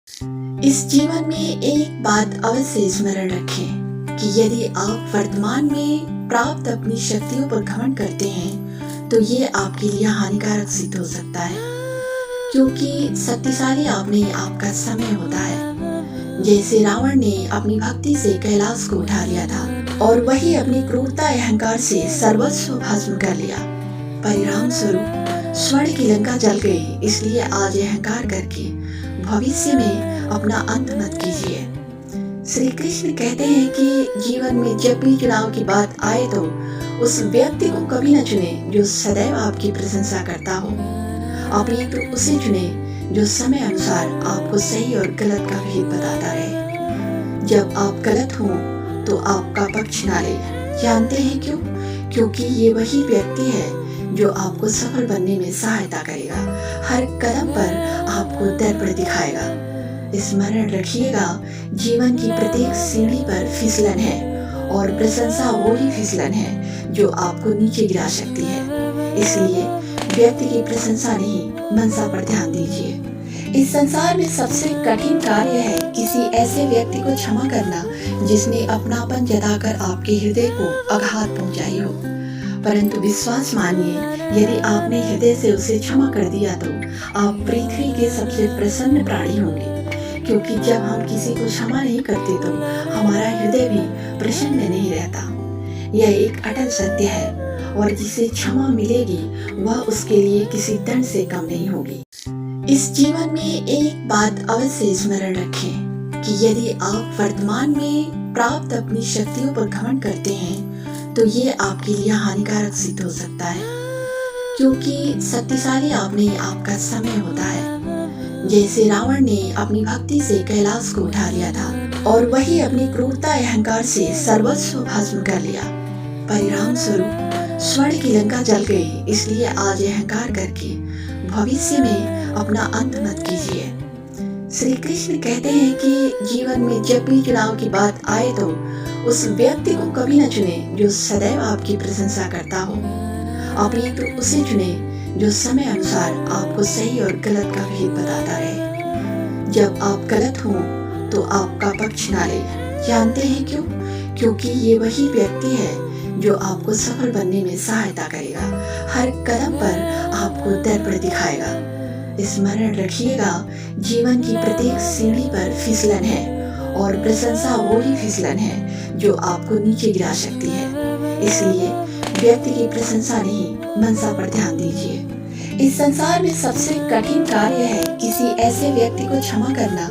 इस जीवन में एक बात अवश्य स्मरण रखें कि यदि आप वर्तमान में प्राप्त अपनी शक्तियों पर घमंड करते हैं तो ये आपके लिए हानिकारक सिद्ध हो सकता है, क्योंकि शक्तिशाली आप में आपका समय होता है। जैसे रावण ने अपनी भक्ति से कैलाश को उठा लिया था और वही अपनी क्रूरता अहंकार से सर्वस्व भस्म कर लिया। परिणाम स्वरूप स्वर्ण की लंका जल गई। इसलिए आज अहंकार करके भविष्य में अपना अंत मत कीजिए। श्री कृष्ण कहते हैं कि जीवन में जब भी चुनाव की बात आए तो उस व्यक्ति को कभी न चुने जो सदैव आपकी प्रशंसा करता हो, अपितु उसे चुने जो समय अनुसार आपको सही और गलत का भेद बताता रहे। जब आप गलत हो तो आपका पक्ष ना ले। जानते हैं क्यों? क्योंकि ये वही व्यक्ति है जो आपको सफल बनने में सहायता करेगा, हर कदम पर आपको दर्पण दिखाएगा। स्मरण रखिएगा, जीवन की प्रत्येक सीढ़ी पर फिसलन है और प्रशंसा वो ही फिसलन है जो आपको नीचे गिरा सकती है। इसलिए व्यक्ति की प्रशंसा नहीं, मंशा पर ध्यान दीजिए। इस संसार में सबसे कठिन कार्य है किसी ऐसे व्यक्ति को क्षमा करना जिसने अपनापन जताकर आपके हृदय को आघात पहुंचाई हो। परंतु विश्वास मानिए, यदि आपने हृदय से उसे क्षमा कर दिया तो आप पृथ्वी के सबसे प्रसन्न प्राणी होंगे, क्योंकि जब हम किसी को क्षमा नहीं करते तो हमारा हृदय भी प्रसन्न नहीं रहता। यह एक अटल सत्य है और जिसे क्षमा मिलेगी वह उसके लिए किसी दंड से कम नहीं होगी। इस जीवन में एक बात अवश्य स्मरण रखें कि यदि आप वर्तमान में प्राप्त अपनी शक्तियों पर घमंड करते हैं तो ये आपके लिए हानिकारक सिद्ध हो सकता है, क्योंकि शक्तिशाली आप में आपका समय होता है। जैसे रावण ने अपनी भक्ति से कैलाश को उठा लिया था और वही अपनी क्रूरता अहंकार से सर्वस्व भस्म कर लिया। परिणाम स्वरूप स्वर्ण की लंका जल गई। इसलिए आज अहंकार करके भविष्य में अपना अंत मत कीजिए। श्री कृष्ण कहते हैं कि जीवन में जब भी चुनाव की बात आए तो उस व्यक्ति को कभी न चुने जो सदैव आपकी प्रशंसा करता हो, अपितु उसे चुने जो समय अनुसार आपको सही और गलत का भेद बताता रहे। जब आप गलत हो तो आपका पक्ष ना ले। जानते हैं क्यों? क्योंकि ये वही व्यक्ति है जो आपको सफल बनने में सहायता करेगा, हर कदम पर आपको दर्पण दिखाएगा। स्मरण रखिएगा, जीवन की प्रत्येक सीढ़ी पर फिसलन है और प्रशंसा वो ही फिसलन है जो आपको नीचे गिरा सकती है। इसलिए व्यक्ति की प्रशंसा नहीं, मंशा पर ध्यान दीजिए। इस संसार में सबसे कठिन कार्य है किसी ऐसे व्यक्ति को क्षमा करना